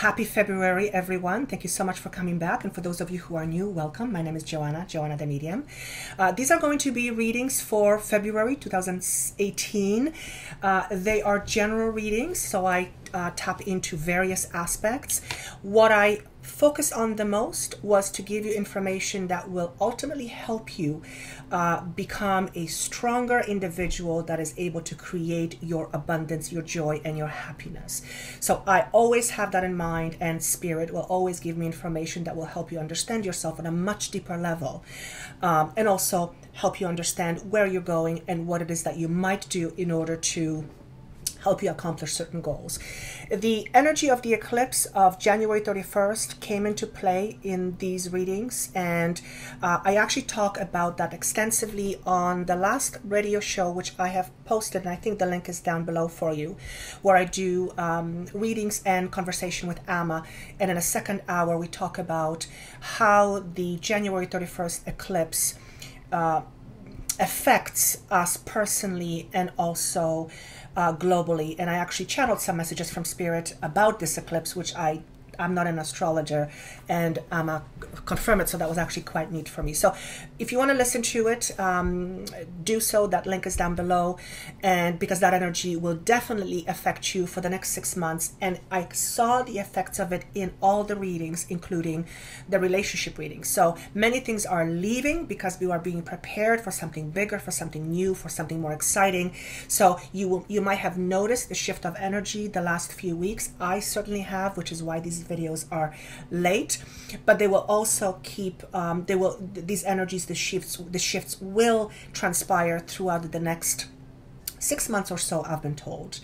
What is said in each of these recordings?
Happy February, everyone. Thank you so much for coming back. And for those of you who are new, welcome. My name is Joanna the Medium. These are going to be readings for February 2018. They are general readings, so I tap into various aspects. What I focused on the most was to give you information that will ultimately help you become a stronger individual that is able to create your abundance, your joy, and your happiness. So I always have that in mind, and Spirit will always give me information that will help you understand yourself on a much deeper level, and also help you understand where you're going and what it is that you might do in order to help you accomplish certain goals. The energy of the eclipse of January 31st came into play in these readings, and I actually talk about that extensively on the last radio show, which I have posted, and I think the link is down below for you, where I do readings and conversation with Amma, and in a second hour we talk about how the January 31st eclipse affects us personally and also globally. And I actually channeled some messages from Spirit about this eclipse, which I'm not an astrologer, and I'm confirm it, so that was actually quite neat for me. So if you want to listen to it, do so. That link is down below, and because that energy will definitely affect you for the next 6 months, and I saw the effects of it in all the readings, including the relationship readings. So many things are leaving because we are being prepared for something bigger, for something new, for something more exciting. So you might have noticed the shift of energy the last few weeks. I certainly have, which is why these videos are late, but they will also keep these energies, the shifts will transpire throughout the next 6 months or so, I've been told.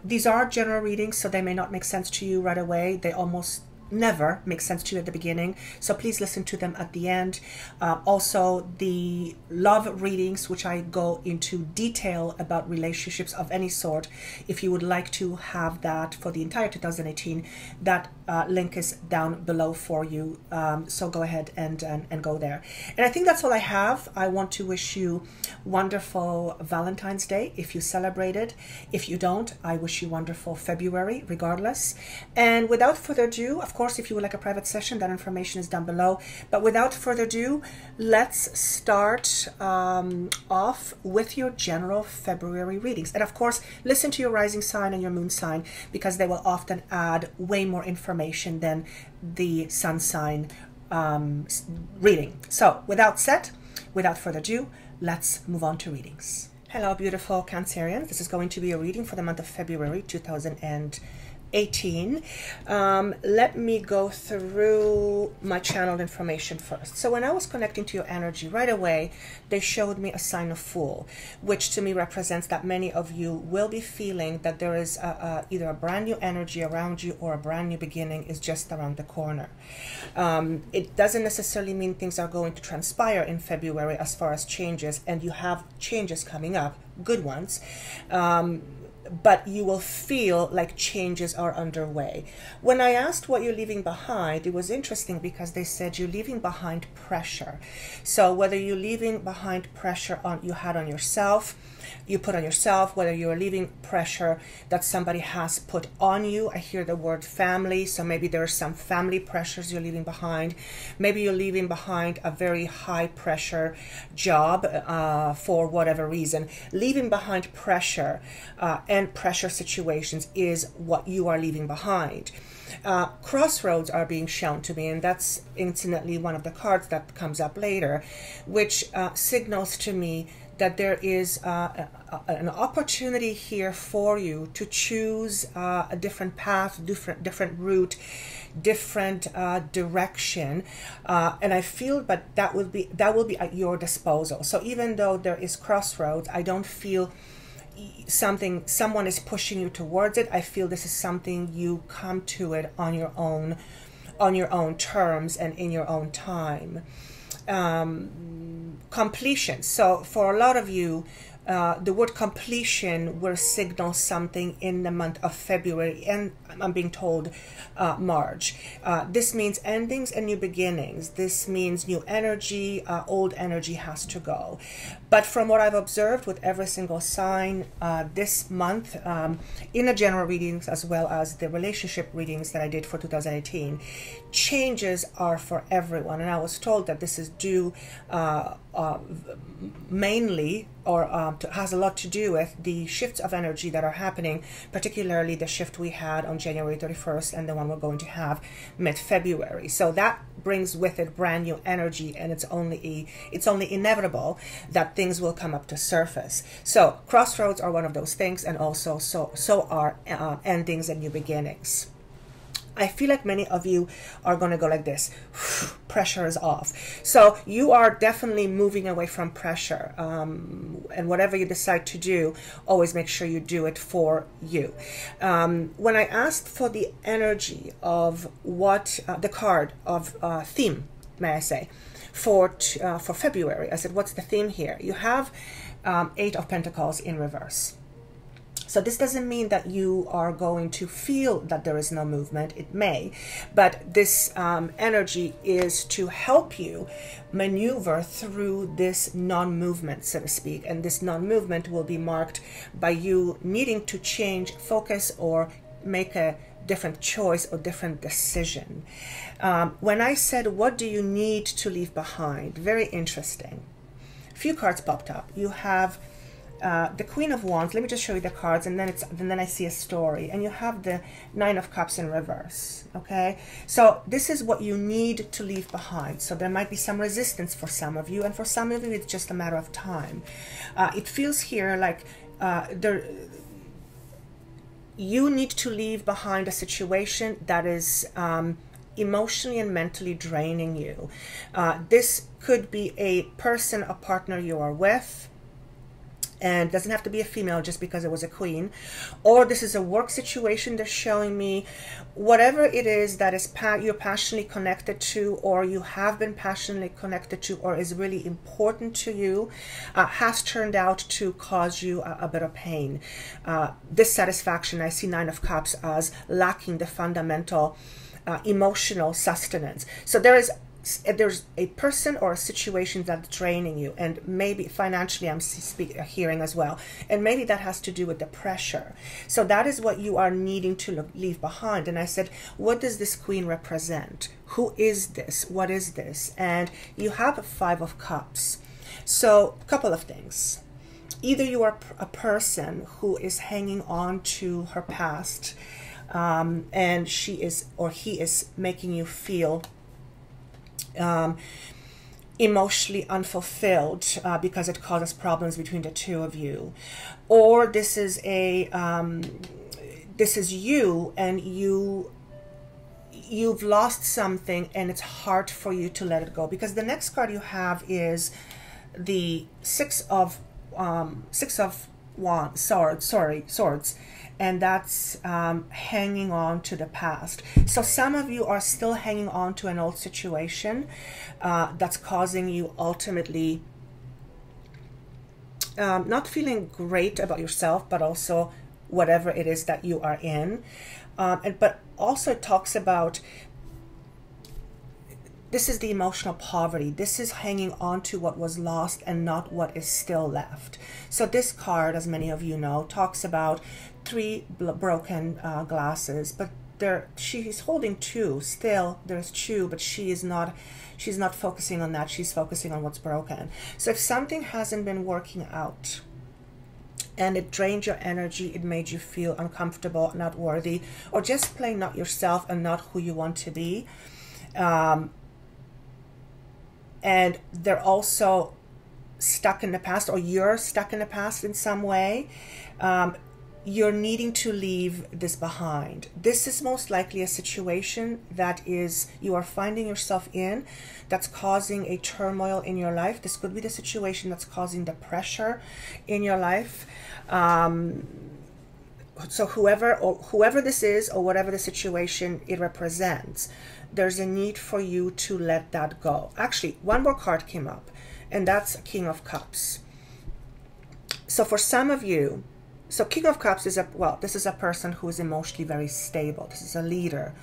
These are general readings, so they may not make sense to you right away. They almost never make sense to you at the beginning, so please listen to them at the end. Also, the love readings, which I go into detail about relationships of any sort. If you would like to have that for the entire 2018, that link is down below for you, so go ahead and go there. And I think that's all I have. I want to wish you wonderful Valentine's Day if you celebrate it. If you don't, I wish you wonderful February regardless. And without further ado, of course, if you would like a private session, that information is down below. But without further ado, let's start off with your general February readings. And of course, listen to your rising sign and your moon sign, because they will often add way more information than the sun sign reading. So without further ado, let's move on to readings. Hello, beautiful Cancerians. This is going to be a reading for the month of February 2018. Let me go through my channeled information first. So when I was connecting to your energy right away, they showed me a sign of Fool, which to me represents that many of you will be feeling that there is either a brand new energy around you or a brand new beginning is just around the corner. It doesn't necessarily mean things are going to transpire in February as far as changes, and you have changes coming up, good ones. But you will feel like changes are underway. When I asked what you're leaving behind, it was interesting because they said you're leaving behind pressure. So whether you're leaving behind pressure you had on yourself, you put on yourself, whether you're leaving pressure that somebody has put on you. I hear the word family, so maybe there are some family pressures you're leaving behind. Maybe you're leaving behind a very high pressure job for whatever reason. Leaving behind pressure and pressure situations is what you are leaving behind. Crossroads are being shown to me, and that's incidentally one of the cards that comes up later, which signals to me that there is an opportunity here for you to choose a different path, different route, different direction, and I feel, but that will be at your disposal. So even though there is crossroads, I don't feel someone is pushing you towards it. I feel this is something you come to it on your own terms and in your own time. Completion. So for a lot of you, the word completion will signal something in the month of February, and I'm being told March. This means endings and new beginnings. This means new energy, old energy has to go. But from what I've observed with every single sign this month, in the general readings as well as the relationship readings that I did for 2018, changes are for everyone. And I was told that this is due mainly, or has a lot to do with the shifts of energy that are happening, particularly the shift we had on January 31st and the one we're going to have mid-February. So that brings with it brand new energy, and it's only inevitable that things will come up to surface. So crossroads are one of those things, and also so are endings and new beginnings. I feel like many of you are going to go like this. Pressure is off. So you are definitely moving away from pressure. And whatever you decide to do, always make sure you do it for you. When I asked for the energy of what the card of theme, may I say, for February, I said, what's the theme here? You have 8 of Pentacles in reverse. So this doesn't mean that you are going to feel that there is no movement. It may, but this energy is to help you maneuver through this non-movement, so to speak. And this non-movement will be marked by you needing to change focus or make a different choice or different decision. When I said, what do you need to leave behind? Very interesting. A few cards popped up. You have the Queen of Wands. Let me just show you the cards, and then I see a story. And you have the 9 of Cups in reverse. Okay, so this is what you need to leave behind. So there might be some resistance for some of you, and for some of you it's just a matter of time. It feels here like you need to leave behind a situation that is emotionally and mentally draining you. This could be a person, a partner you are with, and doesn't have to be a female just because it was a queen, or this is a work situation that's showing me whatever it is that is you're passionately connected to, or you have been passionately connected to, or is really important to you, has turned out to cause you a bit of pain. Dissatisfaction. I see 9 of Cups as lacking the fundamental emotional sustenance. So there's a person or a situation that's draining you, and maybe financially I'm hearing as well, and maybe that has to do with the pressure. So that is what you are needing to leave behind. And I said, what does this Queen represent? Who is this? What is this? And you have a 5 of Cups. So a couple of things. Either you are a person who is hanging on to her past, and she is, or he is, making you feel emotionally unfulfilled because it causes problems between the two of you, or this is you, and you've lost something and it's hard for you to let it go. Because the next card you have is the six of swords, and that's hanging on to the past. So some of you are still hanging on to an old situation that's causing you ultimately not feeling great about yourself, but also whatever it is that you are in. But also it talks about, this is the emotional poverty. This is hanging on to what was lost and not what is still left. So this card, as many of you know, talks about 3 broken glasses, but she's holding 2 still. There's 2, but she's not focusing on that. She's focusing on what's broken. So if something hasn't been working out and it drained your energy, it made you feel uncomfortable, not worthy, or just plain not yourself and not who you want to be, and they're also stuck in the past, or you're stuck in the past in some way, you're needing to leave this behind. This is most likely a situation that you are finding yourself in, that's causing a turmoil in your life. This could be the situation that's causing the pressure in your life. So whoever this is, or whatever the situation it represents, there's a need for you to let that go. Actually, one more card came up, and that's King of Cups. So for some of you, so King of Cups is this is a person who is emotionally very stable. This is a leader.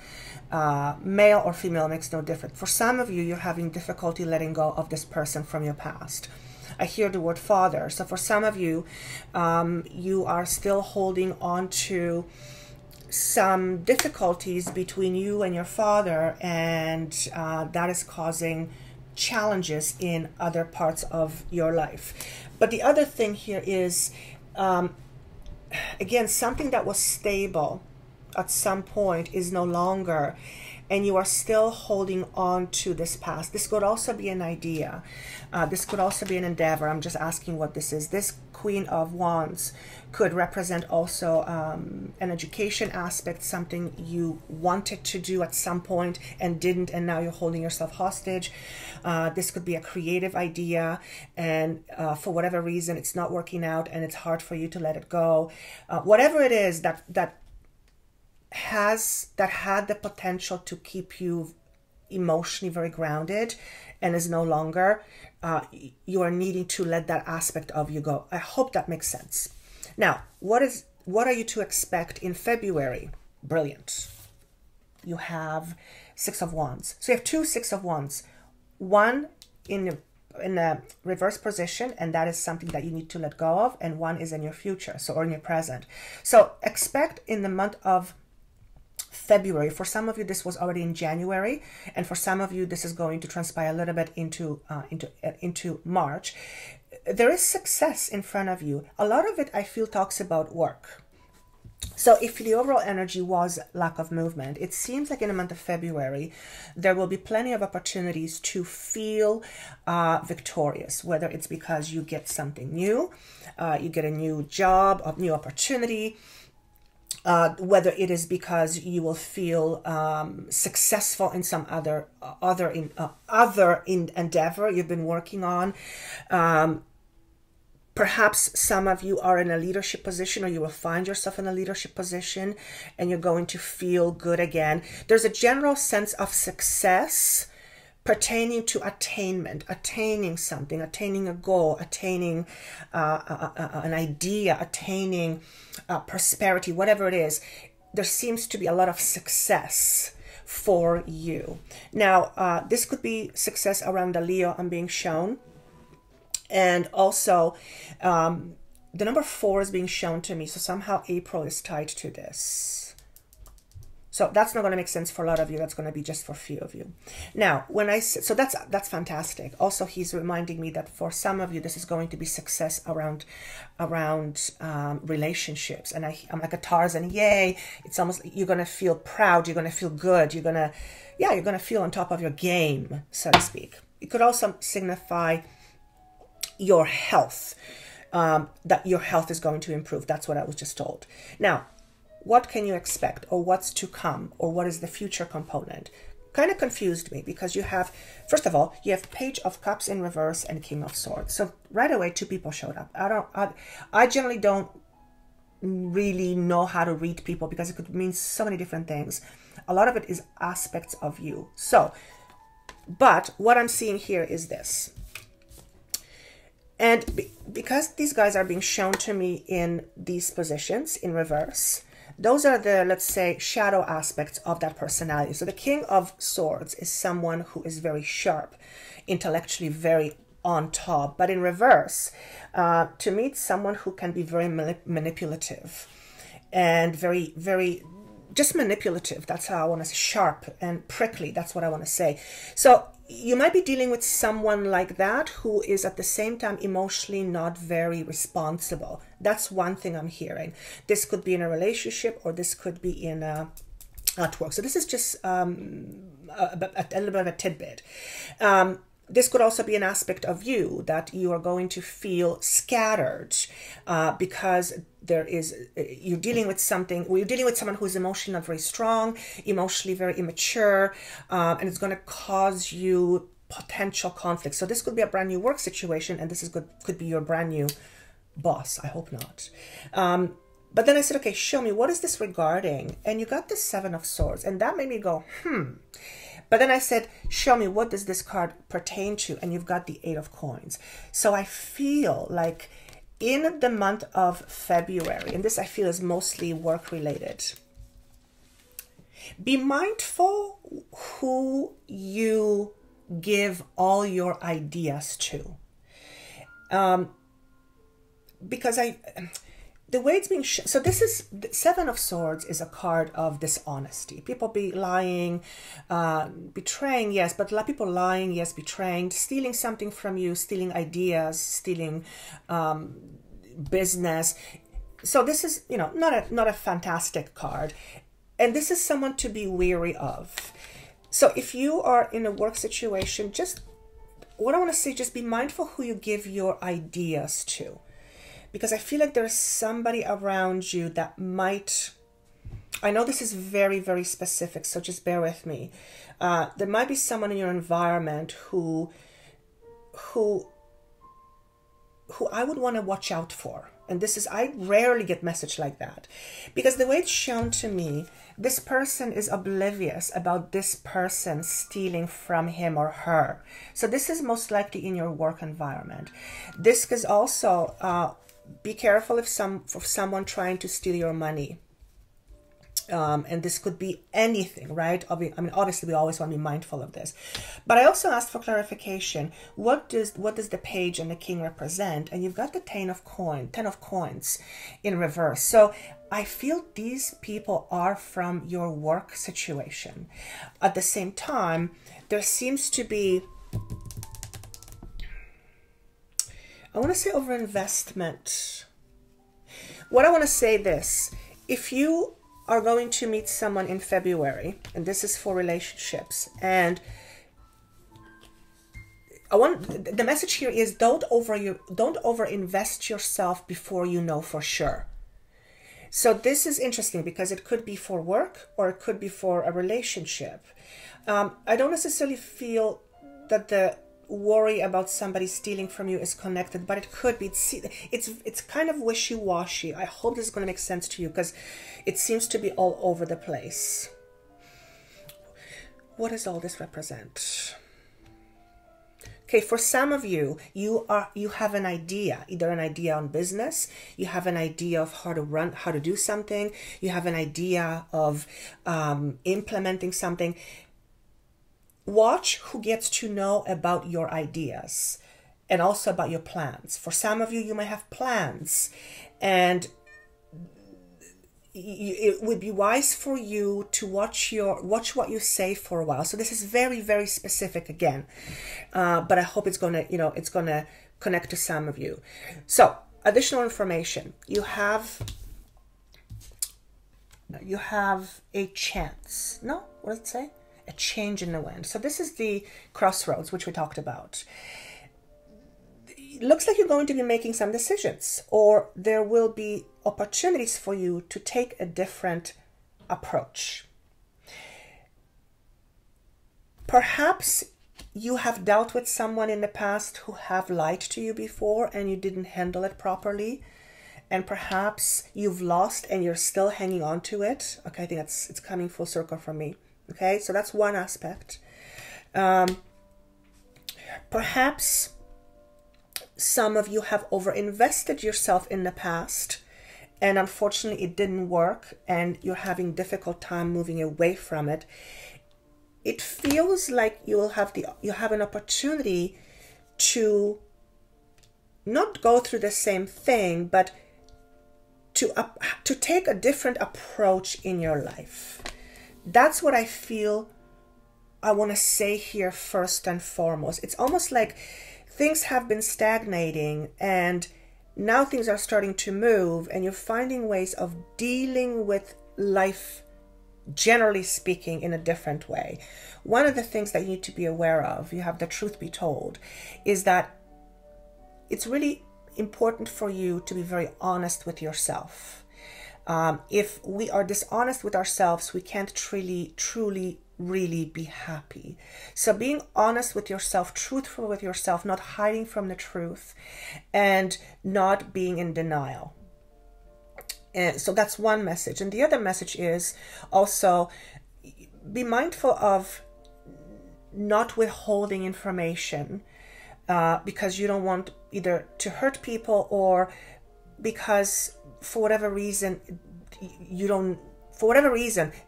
Male or female makes no difference. For some of you, you're having difficulty letting go of this person from your past. I hear the word father. So for some of you, you are still holding on to some difficulties between you and your father, and that is causing challenges in other parts of your life. But the other thing here is, again, something that was stable at some point is no longer, and you are still holding on to this past. This could also be an idea. This could also be an endeavor. I'm just asking what this is. This Queen of Wands could represent also an education aspect, something you wanted to do at some point and didn't, and now you're holding yourself hostage. This could be a creative idea, and for whatever reason it's not working out and it's hard for you to let it go. Whatever it is that had the potential to keep you emotionally very grounded and is no longer, you are needing to let that aspect of you go. I hope that makes sense. Now, what are you to expect in February? Brilliant. You have Six of Wands. So you have two Six of Wands. One in a reverse position, and that is something that you need to let go of, and one is in your future, or in your present. So expect in the month of February. For some of you, this was already in January, and for some of you, this is going to transpire a little bit into March. There is success in front of you. A lot of it, I feel, talks about work. So if the overall energy was lack of movement, it seems like in the month of February, there will be plenty of opportunities to feel victorious, whether it's because you get something new, you get a new job, a new opportunity, whether it is because you will feel successful in some other endeavor you've been working on. Perhaps some of you are in a leadership position, or you will find yourself in a leadership position, and you're going to feel good again. There's a general sense of success pertaining to attainment, attaining something, attaining a goal, attaining an idea, attaining prosperity, whatever it is. There seems to be a lot of success for you. Now, this could be success around the Leo I'm being shown. And also, the number 4 is being shown to me. So somehow April is tied to this. So that's not going to make sense for a lot of you. That's going to be just for a few of you. Now, when I say, so that's fantastic. Also, he's reminding me that for some of you, this is going to be success around relationships. And I'm like a Tarzan. Yay! It's almost like you're going to feel proud. You're going to feel good. You're going to feel on top of your game, so to speak. It could also signify your health, that your health is going to improve. That's what I was just told. Now, what can you expect, or what's to come, or what is the future component? Kind of confused me, because you have, first of all, you have Page of Cups in reverse and King of Swords. So right away, 2 people showed up. I generally don't really know how to read people, because it could mean so many different things. A lot of it is aspects of you. So, but what I'm seeing here is this. And because these guys are being shown to me in these positions in reverse, those are the, let's say, shadow aspects of that personality. So the King of Swords is someone who is very sharp, intellectually very on top. But in reverse, to me, it's someone who can be very manipulative and very, very just manipulative. That's how I want to say, sharp and prickly. That's what I want to say. So you might be dealing with someone like that who is at the same time emotionally not very responsible. That's one thing I'm hearing. This could be in a relationship, or this could be in at work. So this is just a little bit of a tidbit. This could also be an aspect of you that you are going to feel scattered because you're dealing with something, or you're dealing with someone who's emotionally not very strong, emotionally very immature, and it's going to cause you potential conflict. So this could be a brand new work situation, and this could be your brand new boss. I hope not. But then I said, okay, show me, what is this regarding? And you got the 7 of Swords, and that made me go, But then I said, show me, what does this card pertain to? And you've got the 8 of Coins. So I feel like in the month of February, and this I feel is mostly work related, be mindful who you give all your ideas to. Because the way it's being so this is the Seven of Swords is a card of dishonesty. People be lying, betraying, yes, but a lot of people lying, yes, betraying, stealing something from you, stealing ideas, stealing business. So this is, you know, not a fantastic card, and this is someone to be wary of. So if you are in a work situation, just what I want to say, just be mindful who you give your ideas to. Because I feel like there's somebody around you that might, I know this is very, very specific, so just bear with me. There might be someone in your environment who I would want to watch out for. And this is, I rarely get message like that. Because the way it's shown to me, this person is oblivious about this person stealing from him or her. So this is most likely in your work environment. This is also, be careful if someone trying to steal your money. And this could be anything, right? I mean, obviously we always want to be mindful of this. But I also asked for clarification. What does the page and the king represent? And you've got the ten of coins in reverse. So I feel these people are from your work situation. At the same time, there seems to be, I want to say overinvestment. What I want to say this, if you are going to meet someone in February, and this is for relationships, and the message here is don't overinvest yourself before you know for sure. So this is interesting because it could be for work or it could be for a relationship. I don't necessarily feel that the worry about somebody stealing from you is connected, but it could be. It's kind of wishy-washy. I hope this is going to make sense to you because it seems to be all over the place. What does all this represent? Okay, for some of you, you have an idea, either an idea on business, you have an idea of how to do something, you have an idea of implementing something. Watch who gets to know about your ideas and also about your plans. For some of you, you might have plans, and it would be wise for you to watch what you say for a while. So this is very, very specific again, but I hope it's gonna connect to some of you. So additional information: you have a chance. No, what does it say? A change in the wind. So this is the crossroads, which we talked about. It looks like you're going to be making some decisions, or there will be opportunities for you to take a different approach. Perhaps you have dealt with someone in the past who have lied to you before and you didn't handle it properly. And perhaps you've lost and you're still hanging on to it. Okay, I think it's coming full circle for me. Okay, so that's one aspect. Perhaps some of you have overinvested yourself in the past, and unfortunately it didn't work, and you're having difficult time moving away from it. It feels like you have an opportunity to not go through the same thing, but to take a different approach in your life. That's what I feel I want to say here first and foremost. It's almost like things have been stagnating and now things are starting to move, and you're finding ways of dealing with life, generally speaking, in a different way. One of the things that you need to be aware of, you have the truth be told, is that it's really important for you to be very honest with yourself. If we are dishonest with ourselves, we can't truly be happy. So being honest with yourself, truthful with yourself, not hiding from the truth, and not being in denial. And so that's one message. And the other message is also be mindful of not withholding information, because you don't want either to hurt people or because for whatever reason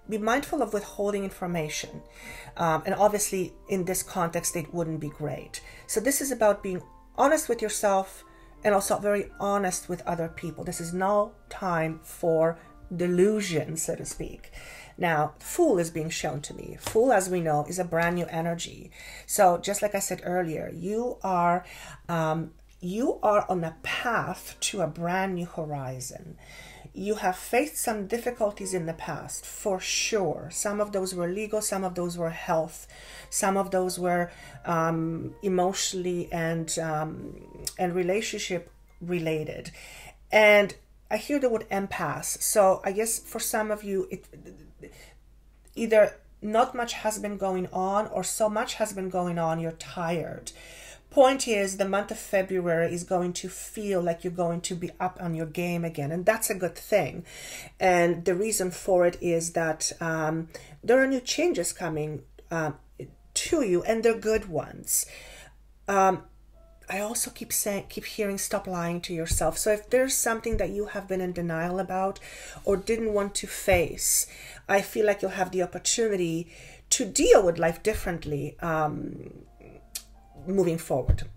be mindful of withholding information. And obviously in this context, it wouldn't be great. So this is about being honest with yourself and also very honest with other people. This is no time for delusion, so to speak. Now, Fool is being shown to me. Fool, as we know, is a brand new energy. So just like I said earlier, you are on a path to a brand new horizon. You have faced some difficulties in the past, for sure. Some of those were legal, some of those were health, some of those were emotionally and relationship related. And I hear the word empath. So I guess for some of you, either not much has been going on or so much has been going on, you're tired. Point is, the month of February is going to feel like you're going to be up on your game again, and that's a good thing. And the reason for it is that there are new changes coming to you, and they're good ones. I also keep hearing, stop lying to yourself. So if there's something that you have been in denial about or didn't want to face, I feel like you'll have the opportunity to deal with life differently moving forward.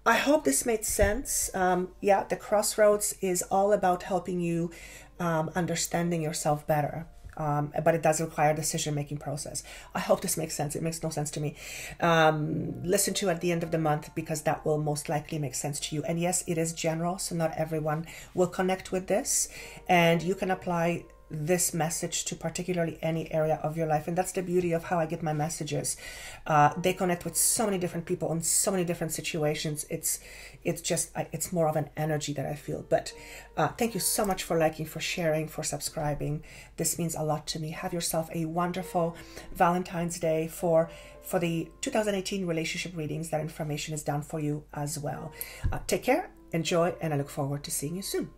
I hope this made sense. Yeah, the Crossroads is all about helping you understanding yourself better. But it does require a decision-making process. I hope this makes sense. It makes no sense to me. Listen to at the end of the month, because that will most likely make sense to you. And yes, it is general, so not everyone will connect with this. And you can apply this message to particularly any area of your life. And that's the beauty of how I get my messages. They connect with so many different people in so many different situations. It's more of an energy that I feel. But thank you so much for liking, for sharing, for subscribing. This means a lot to me. Have yourself a wonderful Valentine's Day. For the 2018 relationship readings, that information is down for you as well. Take care, enjoy, and I look forward to seeing you soon.